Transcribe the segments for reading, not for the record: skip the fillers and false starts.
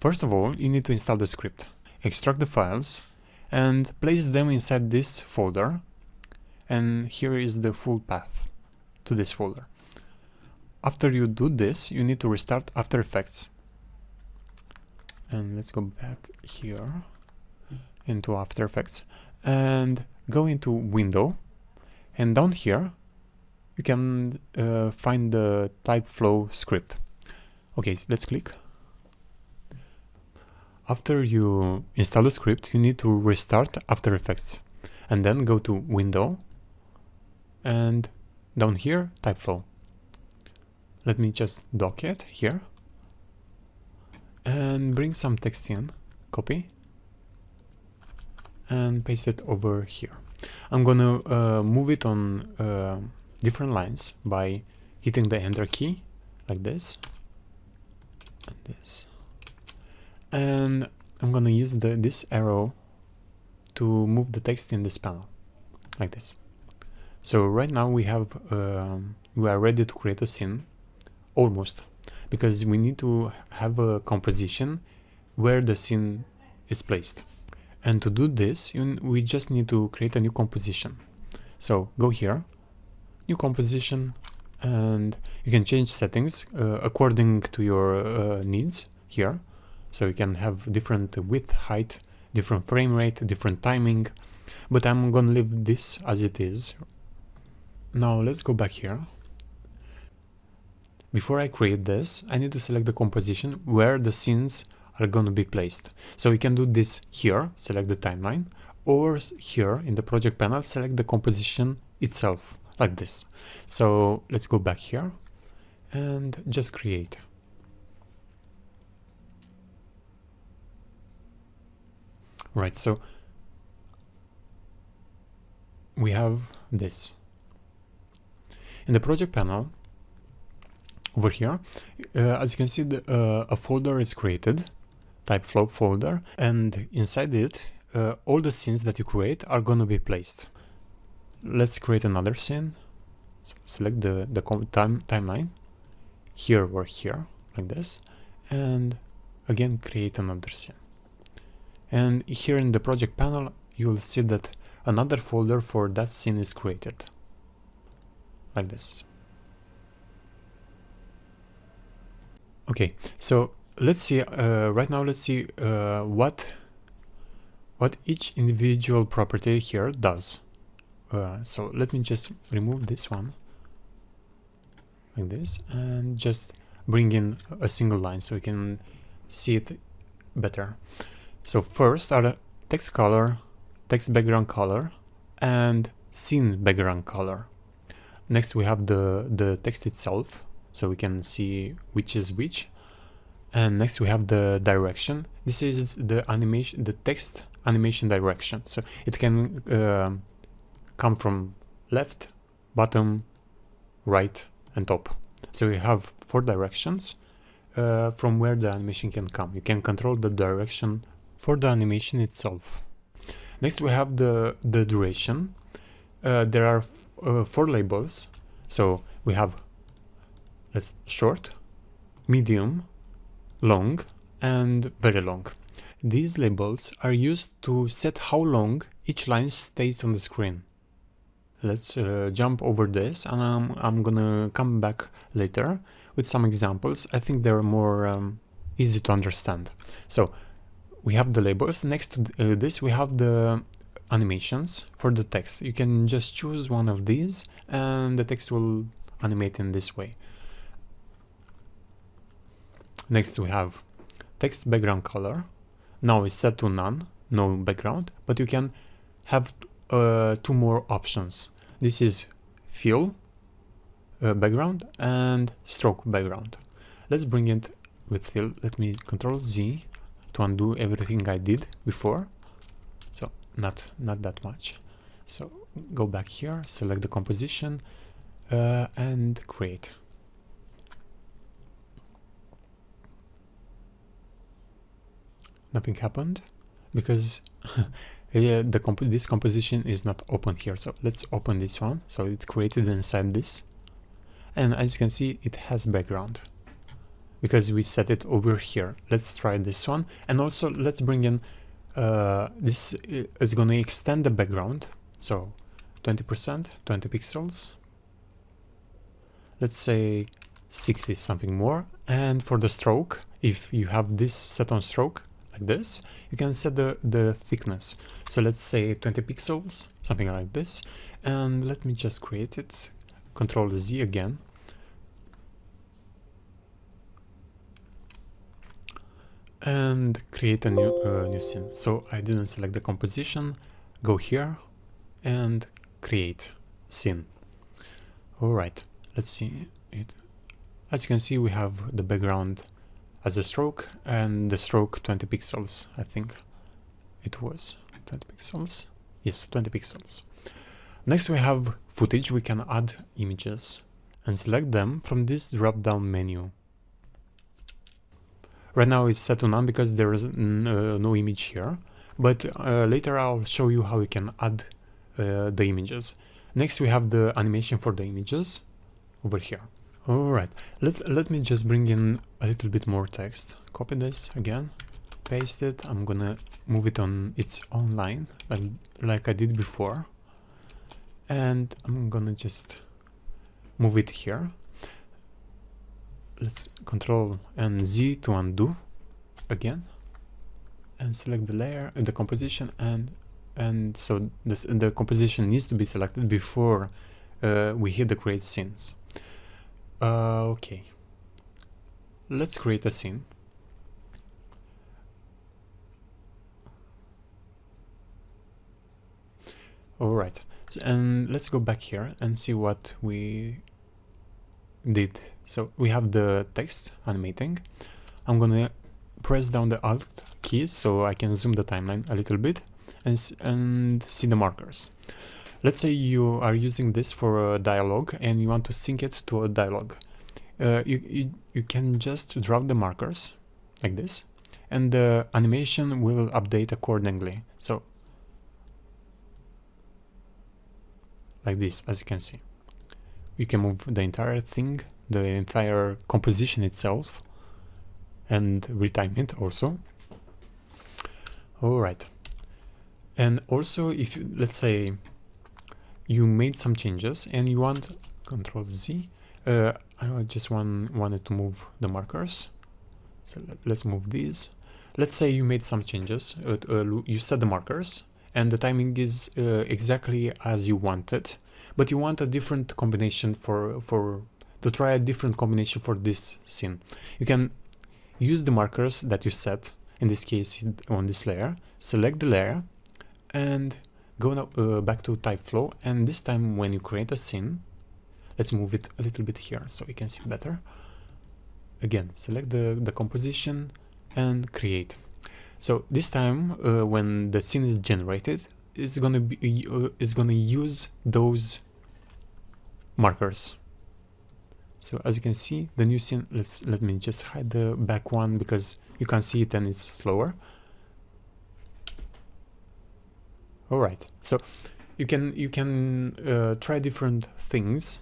First of all, you need to install the script, extract the files, and place them inside this folder. And here is the full path to this folder. After you do this, you need to restart After Effects. And let's go back here into After Effects and go into Window. And down here, you can find the Typeflow script. Okay, so let's click. After you install the script, you need to restart After Effects. And then go to Window. And down here, Typeflow. Let me just dock it here. And bring some text in. Copy. And paste it over here. I'm gonna move it on different lines by hitting the Enter key, like this. And this. And I'm gonna use this arrow to move the text in this panel, like this. So right now we are ready to create a scene, almost, because we need to have a composition where the scene is placed. And to do this, we just need to create a new composition. So go here, new composition, and you can change settings according to your needs here. So you can have different width, height, different frame rate, different timing, but I'm gonna leave this as it is. Now let's go back here. Before I create this, I need to select the composition where the scenes are going to be placed. So you can do this here, select the timeline, or here in the project panel, select the composition itself, like this. So let's go back here and just create. Right, so we have this. In the project panel, over here, as you can see, a folder is created, Typeflow folder, and inside it, all the scenes that you create are going to be placed. Let's create another scene. So select the timeline, here or here, like this, and again create another scene. And here in the project panel, you will see that another folder for that scene is created, like this. Okay, so let's see, right now let's see what each individual property here does. So let me just remove this one, like this, and just bring in a single line so we can see it better. So first are the text color, text background color, and scene background color. Next we have the text itself, so we can see which is which. And next we have the direction. This is the animation, the text animation direction. So it can come from left, bottom, right, and top. So we have 4 directions from where the animation can come. You can control the direction for the animation itself. Next we have the duration. There are 4 labels. So we have short, medium, long, and very long. These labels are used to set how long each line stays on the screen. Let's jump over this, and I'm gonna come back later with some examples. I think they're more easy to understand. So we have the labels. Next to this we have the animations for the text. You can just choose one of these and the text will animate in this way. Next we have text background color. Now it's set to none, no background, but you can have 2 more options. This is fill background and stroke background. Let's bring it with fill. Let me Control Z to undo everything I did before. So not that much. So go back here, select the composition and create. Nothing happened because this composition is not open here. So let's open this one. So it created inside this, and as you can see, it has background. because we set it over here. Let's try this one, and also let's bring in this is going to extend the background, so 20%, 20 pixels, let's say 60 something more. And for the stroke, if you have this set on stroke like this, you can set the thickness, so let's say 20 pixels, something like this. And let me just create it, Control Z again, and create a new scene. So I didn't select the composition, go here and create scene. All right, let's see it. As you can see, we have the background as a stroke, and the stroke 20 pixels, I think it was 20 pixels. Yes, 20 pixels. Next we have footage. We can add images and select them from this drop down menu. Right now it's set to none because there is no image here, but later I'll show you how you can add the images. Next we have the animation for the images over here. Alright, let me just bring in a little bit more text. Copy this again, paste it. I'm gonna move it on its own line like I did before, and I'm gonna just move it here. Let's Control and Z to undo again, and select the layer, the composition, and so the composition needs to be selected before we hit the create scenes. Okay, let's create a scene. Alright, and let's go back here and see what we did. So we have the text animating. I'm gonna press down the Alt keys so I can zoom the timeline a little bit and see the markers. Let's say you are using this for a dialogue and you want to sync it to a dialogue. You can just drop the markers like this, and the animation will update accordingly. So like this, as you can see. You can move the entire thing, the entire composition itself, and retime it also. Alright. And also, if you, let's say you made some changes and you want Control Z, I just wanted to move the markers. So let's move these. Let's say you made some changes, you set the markers and the timing is exactly as you wanted, but you want a different combination to try a different combination for this scene. You can use the markers that you set, in this case on this layer, select the layer and go back to Typeflow, and this time when you create a scene, let's move it a little bit here so we can see better. Again, select the composition and create. So this time when the scene is generated, it's gonna use those markers. So as you can see, the new scene, let me just hide the back one because you can see it and it's slower. Alright, so you can try different things.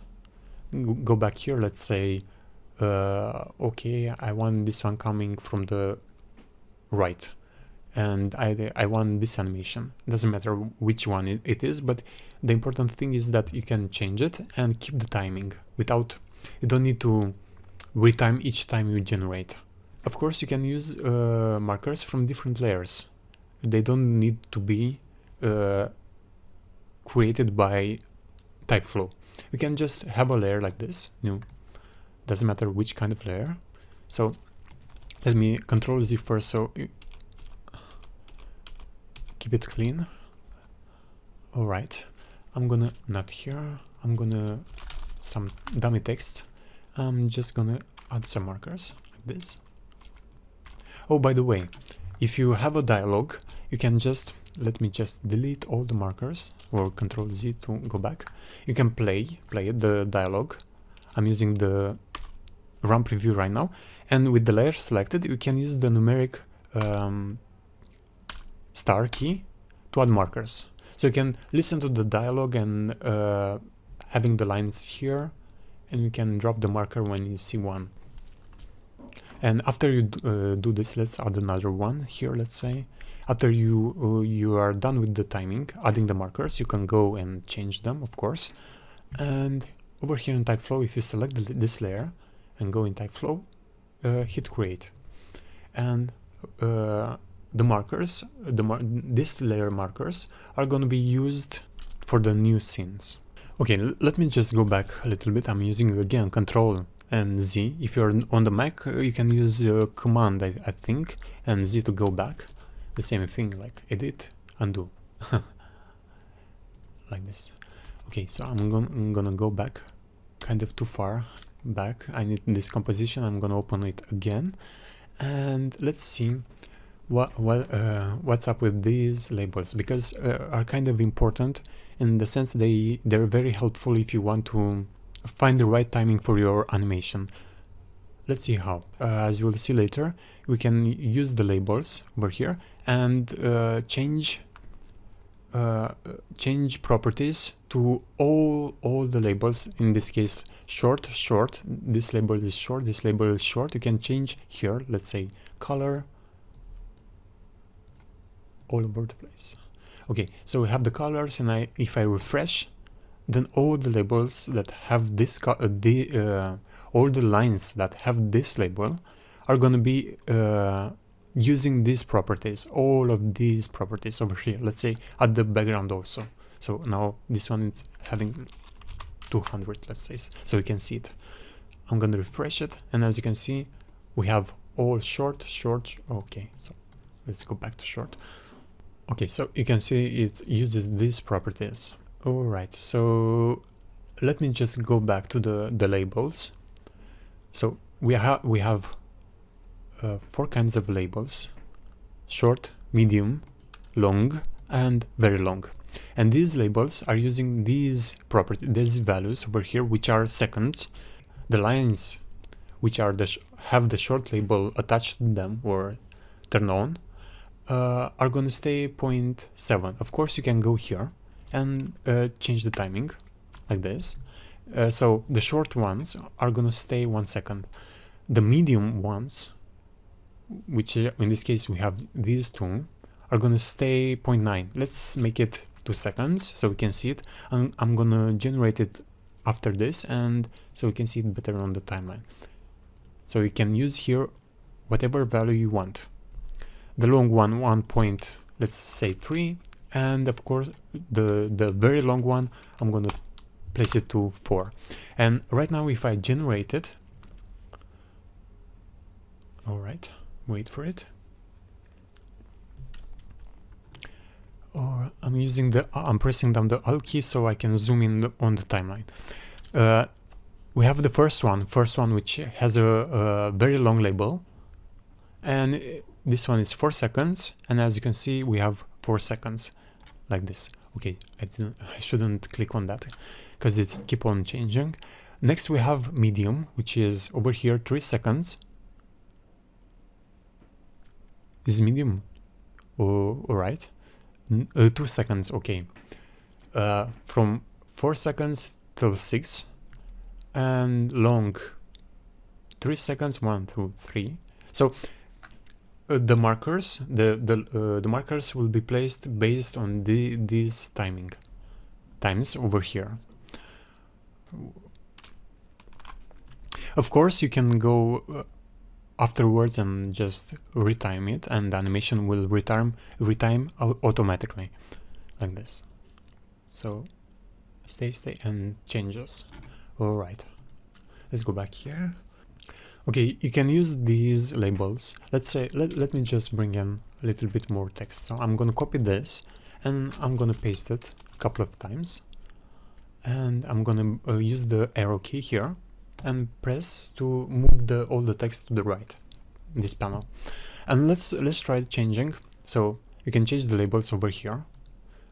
Go back here, let's say okay, I want this one coming from the right, and I want this animation. Doesn't matter which one it is, but the important thing is that you can change it and keep the timing without, you don't need to retime each time you generate. Of course, you can use markers from different layers. They don't need to be created by Typeflow. We can just have a layer like this, new, doesn't matter which kind of layer. So let me Control Z first, so keep it clean. Alright, I'm gonna, not here, I'm gonna some dummy text. I'm just gonna add some markers like this. Oh, by the way, if you have a dialogue, you can just, let me just delete all the markers, or Control Z to go back. You can play it, the dialogue. I'm using the run preview right now, and with the layer selected, you can use the numeric star key to add markers. So you can listen to the dialogue and having the lines here, and you can drop the marker when you see one. And after you do this, let's add another one here. Let's say after you are done with the timing, adding the markers, you can go and change them, of course. And over here in Typeflow, if you select this layer and go in Typeflow, hit create, and the markers, this layer markers are going to be used for the new scenes. Okay, let me just go back a little bit. I'm using again Control and Z. If you're on the Mac, you can use Command, I think, and Z to go back. The same thing, like edit, undo, like this. Okay, so I'm gonna go back, kind of too far back. I need this composition. I'm gonna open it again, and let's see what's up with these labels, because are kind of important in the sense they're very helpful if you want to find the right timing for your animation. Let's see how. As you will see later, we can use the labels over here and change properties to all the labels. In this case, short. This label is short. This label is short. You can change here. Let's say color. All over the place. Okay, so we have the colors, and if I refresh, then all the labels that have this all the lines that have this label are going to be using these properties, all of these properties over here. Let's say at the background also. So now this one is having 200, let's say, so you can see it. I'm going to refresh it, and as you can see, we have all short. Okay, so let's go back to short. Okay, so you can see it uses these properties. All right, so let me just go back to the labels. So we have 4 kinds of labels: short, medium, long, and very long. And these labels are using these these values over here, which are seconds. The lines which are have the short label attached to them or turn on are going to stay 0.7. Of course, you can go here and change the timing like this. So the short ones are going to stay 1 second. The medium ones, which in this case we have these two, are going to stay 0.9. Let's make it 2 seconds so we can see it. I'm going to generate it after this, and so we can see it better on the timeline. So you can use here whatever value you want. The long one, let's say 3, and of course the very long one, I'm going to place it to 4. And right now, if I generate it, all right, wait for it. Or I'm pressing down the Alt key so I can zoom in on the timeline. We have the first one which has a very long label, and this one is 4 seconds, and as you can see, we have 4 seconds like this. Okay, I shouldn't click on that because it's keep on changing. Next we have medium, which is over here 3 seconds. Is medium? Oh, all right. 2 seconds. Okay. From 4 seconds till 6, and long 3 seconds, 1, 2, 3. So the markers, the markers will be placed based on these times over here. Of course, you can go afterwards and just retime it, and the animation will retime automatically like this. So stay and changes. All right, let's go back here. Okay, you can use these labels. Let's say, let me just bring in a little bit more text. So I'm gonna copy this and I'm gonna paste it a couple of times, and I'm gonna use the arrow key here and press to move all the text to the right, this panel. And let's try changing. So you can change the labels over here.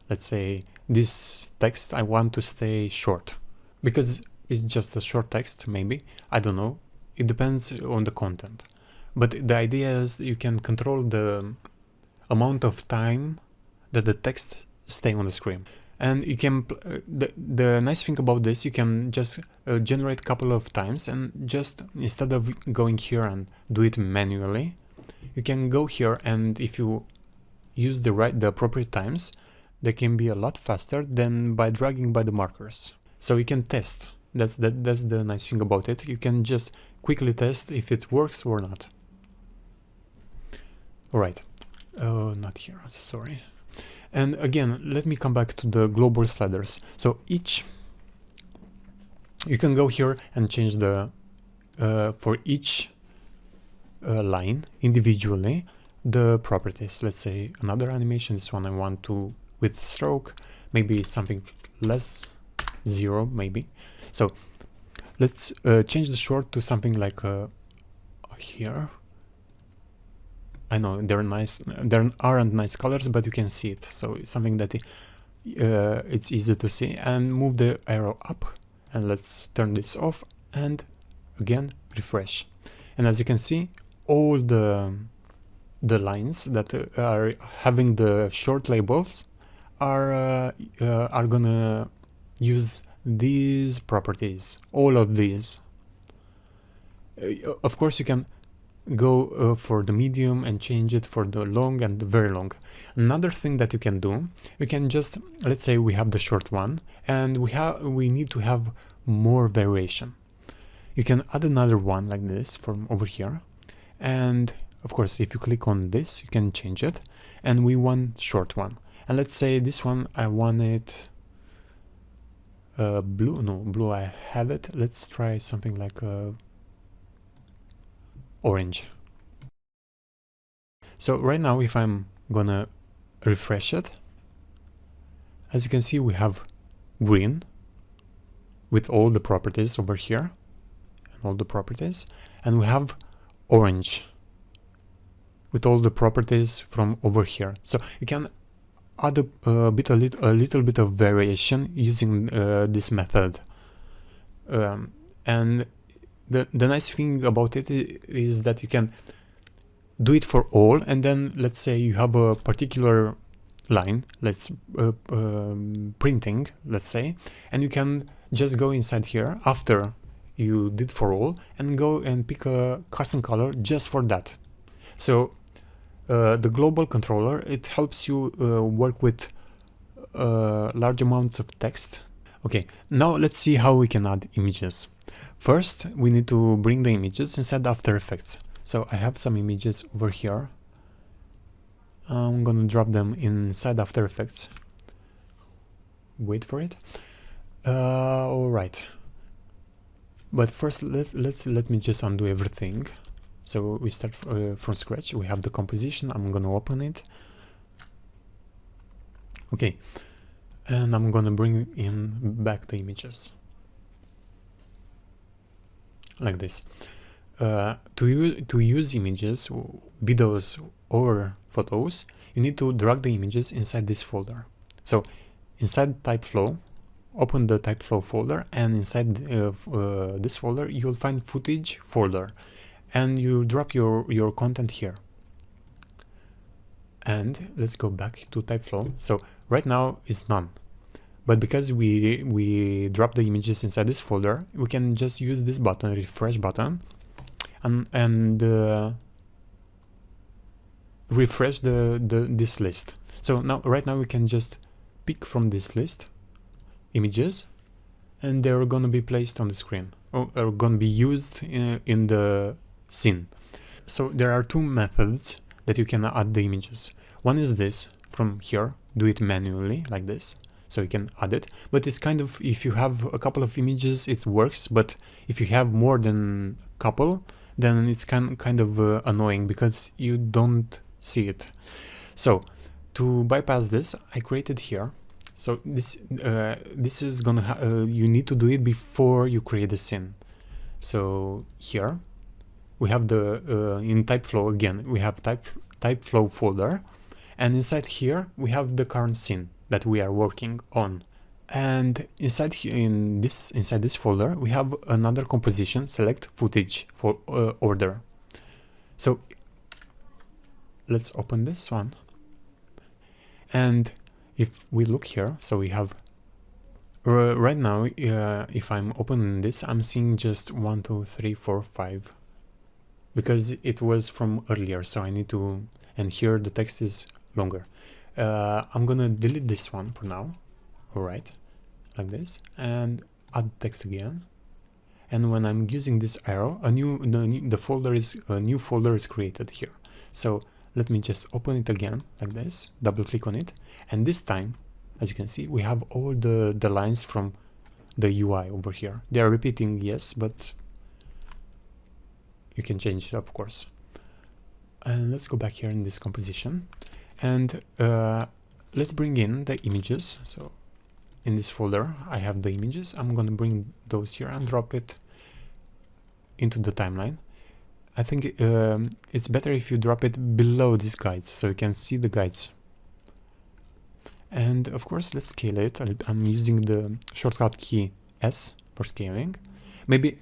Let's say this text I want to stay short because it's just a short text, maybe, I don't know. It depends on the content, but the idea is you can control the amount of time that the text stay on the screen. And you can the nice thing about this, you can just generate a couple of times, and just instead of going here and do it manually, you can go here, and if you use the appropriate times, they can be a lot faster than by dragging by the markers. So you can test. That's the nice thing about it. You can just quickly test if it works or not. All right. Not here, sorry. And again, let me come back to the global sliders. So you can go here and change the for each line individually the properties. Let's say another animation, this one I want to with stroke, maybe something less 0 maybe. So let's change the short to something like here. I know they're nice, there aren't nice colors, but you can see it, so it's something that it's easy to see. And move the arrow up, and let's turn this off, and again refresh. And as you can see, all the lines that are having the short labels are gonna use these properties, all of these. Of course, you can go for the medium and change it for the long and the very long. Another thing that you can do, you can just, let's say we have the short one, and we need to have more variation. You can add another one like this from over here, and of course if you click on this you can change it, and we want short one. And let's say this one I want it blue. No, blue I have it. Let's try something like orange. So right now if I'm gonna refresh it, as you can see we have green with all the properties over here and all the properties, and we have orange with all the properties from over here. So you can add a little bit of variation using this method. And the nice thing about it is that you can do it for all, and then let's say you have a particular line, let's printing, let's say, and you can just go inside here after you did for all and go and pick a custom color just for that. So the global controller, it helps you work with large amounts of text. Okay, now let's see how we can add images. First, we need to bring the images inside After Effects. So I have some images over here. I'm gonna drop them inside After Effects. Wait for it. All right. But first, let me just undo everything. So we start from scratch. We have the composition. I'm gonna open it. Okay, and I'm gonna bring in back the images like this. To use images, videos, or photos, you need to drag the images inside this folder. So inside Typeflow, open the Typeflow folder, and inside this folder you'll find footage folder, and you drop your content here. And let's go back to Typeflow. So right now it's none, but because we drop the images inside this folder, we can just use this button, refresh button, and refresh this list. So now right now we can just pick from this list images, and they're going to be placed on the screen, or are going to be used in the scene. So there are two methods that you can add the images. One is this, from here, do it manually like this, so you can add it, but it's kind of, if you have a couple of images it works, but if you have more than a couple, then it's kind of annoying because you don't see it. So to bypass this, I created here. So this is gonna you need to do it before you create the scene. So here we have the in Typeflow again, we have Typeflow folder, and inside here we have the current scene that we are working on. And inside here, inside this folder, we have another composition, select footage for order. So let's open this one. And if we look here, so we have right now, if I'm opening this, I'm seeing just 1, 2, 3, 4, 5, because it was from earlier, so I need to, and here the text is longer. I'm gonna delete this one for now. All right, like this, and add text again. And when I'm using this arrow, a new folder is created here. So let me just open it again like this, double click on it, and this time, as you can see, we have all the lines from the UI over here. They are repeating, yes, but you can change it, of course. And let's go back here in this composition, and let's bring in the images. So in this folder, I have the images. I'm gonna bring those here and drop it into the timeline. I think it's better if you drop it below these guides, so you can see the guides. And of course, let's scale it. I'm using the shortcut key S for scaling. Maybe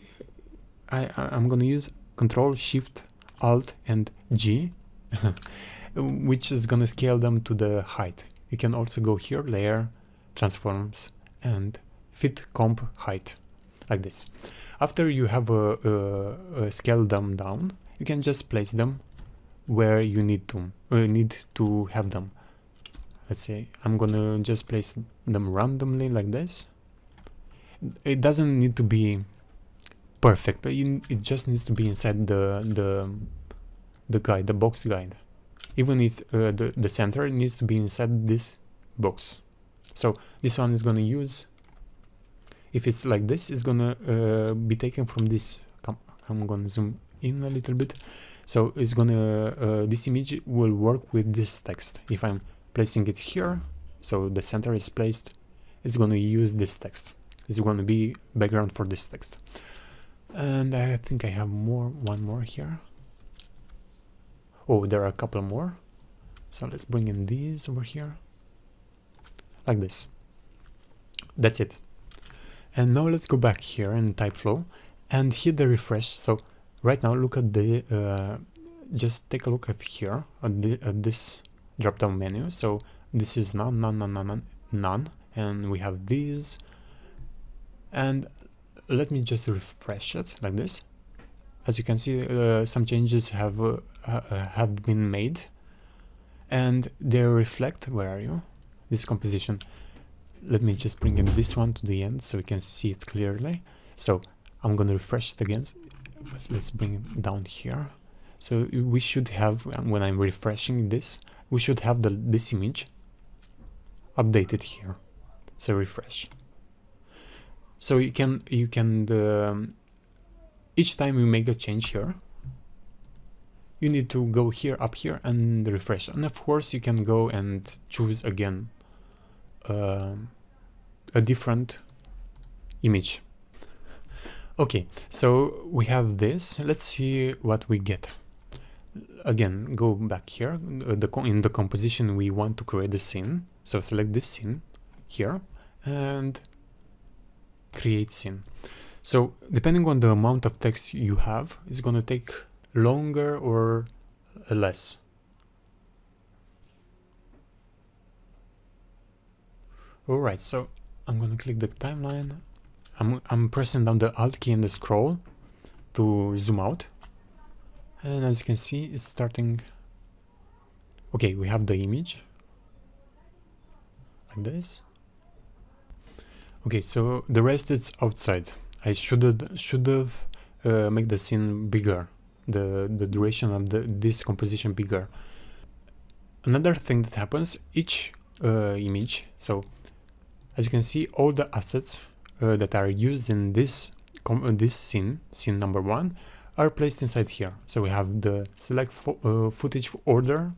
I'm gonna use Control, Shift, Alt, and G, which is gonna scale them to the height. You can also go here, Layer, Transforms, and Fit Comp Height, like this. After you have scaled them down, you can just place them where you need to have them. Let's say I'm gonna just place them randomly like this. It doesn't need to be perfect, but it just needs to be inside the guide, the box guide. Even if the center needs to be inside this box. So this one is gonna use, if it's like this, it's gonna be taken from this. I'm gonna zoom in a little bit. So it's gonna this image will work with this text. If I'm placing it here, so the center is placed, it's gonna use this text. It's gonna be background for this text. And I think I have one more here. Oh, there are a couple more. So let's bring in these over here, like this. That's it. And now let's go back here in Typeflow and hit the refresh. So right now, look at the just take a look at here at this drop-down menu. So this is none, and we have these. And let me just refresh it like this. As you can see, some changes have been made, and they reflect. Where are you? This composition. Let me just bring in this one to the end so we can see it clearly. So I'm gonna refresh it again. Let's bring it down here. So we should have, when I'm refreshing this, we should have this image updated here. So refresh. So you can each time you make a change here, you need to go here, up here, and refresh. And of course, you can go and choose again a different image. Okay, so we have this. Let's see what we get. Again, go back here. In the composition, we want to create the scene. So select this scene here and create scene. So depending on the amount of text you have, it's going to take longer or less. All right, so I'm going to click the timeline. I'm pressing down the Alt key and the scroll to zoom out. And as you can see, it's starting. Okay, we have the image like this. Okay, so the rest is outside. I should have make the scene bigger, the duration of this composition bigger. Another thing that happens, each image, so as you can see, all the assets that are used in this scene number 1, are placed inside here. So we have the select footage order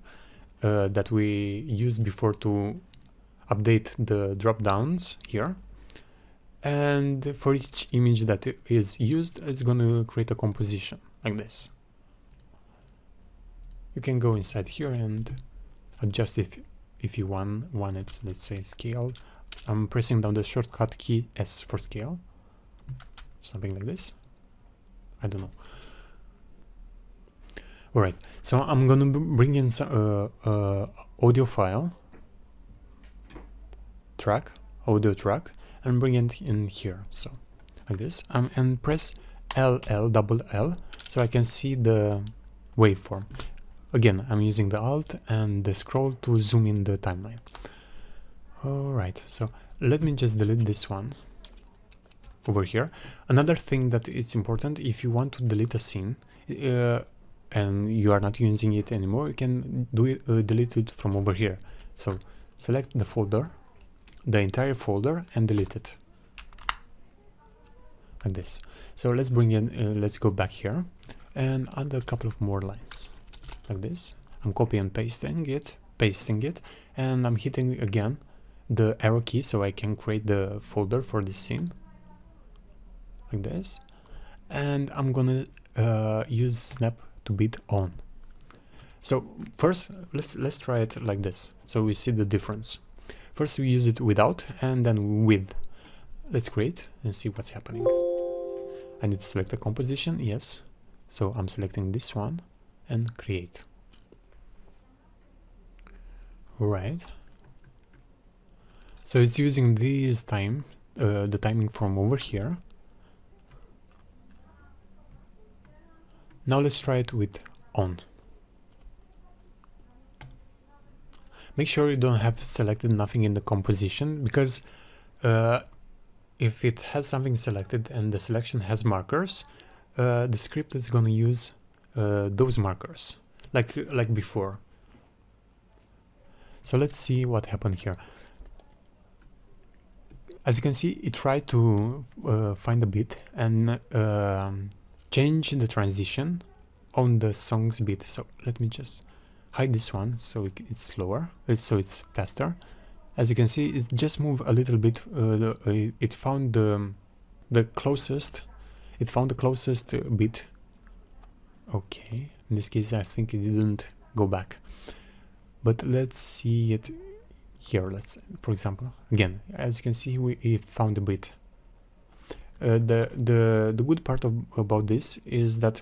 that we used before to update the drop downs here. And for each image that is used, it's going to create a composition like this. You can go inside here and adjust if you want it, let's say scale. I'm pressing down the shortcut key S for scale, something like this. I don't know. All right, so I'm gonna bring in some audio file. track, audio track, and bring it in here. So like this, and press double L, so I can see the waveform. Again, I'm using the Alt and the scroll to zoom in the timeline. Alright, so let me just delete this one over here. Another thing that is important, if you want to delete a scene and you are not using it anymore, you can do it, delete it from over here. So select the folder, the entire folder, and delete it like this. So let's bring in, let's go back here and add a couple of more lines like this. I'm copy and pasting it, and I'm hitting again the arrow key so I can create the folder for this scene like this. And I'm gonna use snap to bit on. So first let's try it like this, so we see the difference. First we use it without and then with. Let's create and see what's happening. I need to select a composition, yes. So I'm selecting this one and create. Right. So it's using this time, the timing from over here. Now let's try it with on. Make sure you don't have selected nothing in the composition, because if it has something selected and the selection has markers, the script is going to use those markers like before. So let's see what happened here. As you can see, it tried to find a bit and change the transition on the song's beat. So let me just hide this one so it's slower, so it's faster. As you can see, it just moved a little bit. It found the closest. It found the closest bit. Okay, in this case, I think it didn't go back. But let's see it here. Let's, for example, again, as you can see, it found a bit. The good part about this is that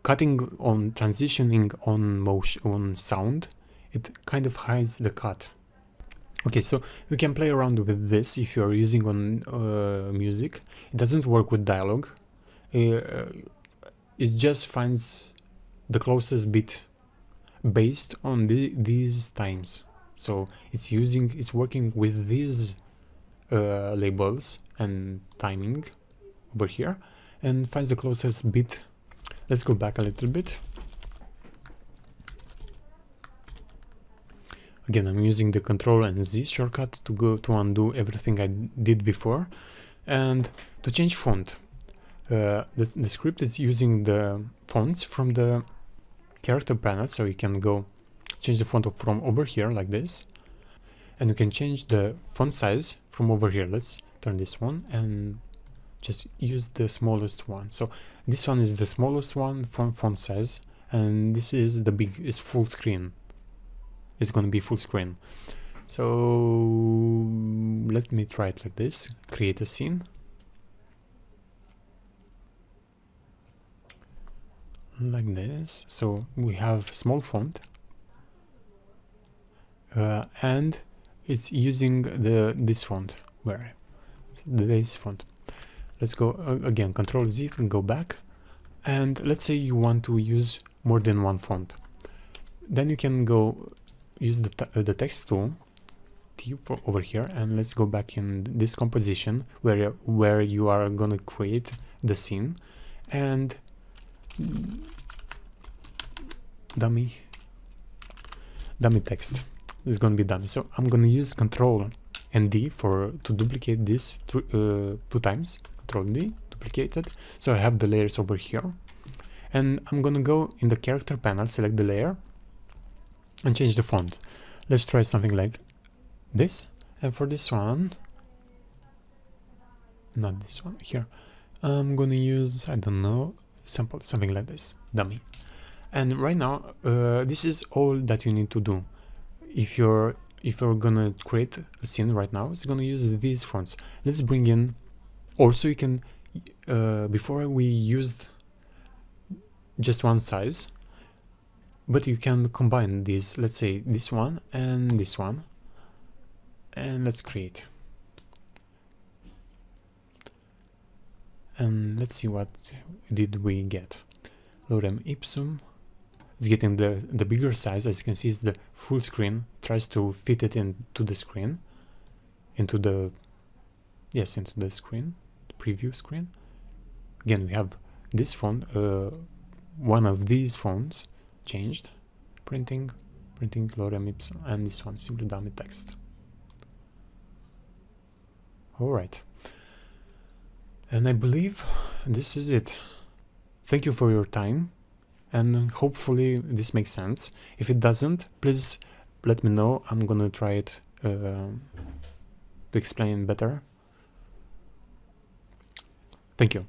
cutting on, transitioning on motion, on sound, it kind of hides the cut. Okay, so you can play around with this if you are using on music. It doesn't work with dialogue. It just finds the closest bit based on these times. So it's working with these labels and timing over here and finds the closest bit. Let's go back a little bit. Again, I'm using the Control and Z shortcut to undo everything I did before. And to change font, the script is using the fonts from the character panel, so you can go change the font from over here like this, and you can change the font size from over here. Let's turn this one and just use the smallest one. So this one is the smallest one font size, and this is the big, is full screen. It's going to be full screen. So let me try it like this. Create a scene. Like this. So we have small font. And it's using this font. Where? This font. Let's go again, Control Z and go back. And let's say you want to use more than one font. Then you can go use the text tool, T for over here, and let's go back in this composition where you are gonna create the scene, and dummy text is gonna be dummy. So I'm gonna use Control and D to duplicate this two times. Control D, duplicated. So I have the layers over here, and I'm gonna go in the character panel, select the layer, and change the font. Let's try something like this. And for this one, not this one here, I'm gonna use, I don't know, sample, something like this, dummy. And right now, this is all that you need to do. If you're gonna create a scene right now, it's gonna use these fonts. Let's bring in, also you can, before we used just one size, but you can combine these, let's say this one and this one, And let's create. And let's see what did we get. Lorem ipsum. It's getting the bigger size. As you can see, it's the full screen. Tries to fit it into the screen, into the screen, the preview screen. Again, we have this font, one of these fonts changed, printing lorem ipsum, and this one simply dummy text. All right, and I believe this is it. Thank you for your time, and hopefully this makes sense. If it doesn't, please let me know. I'm gonna try it to explain better. Thank you.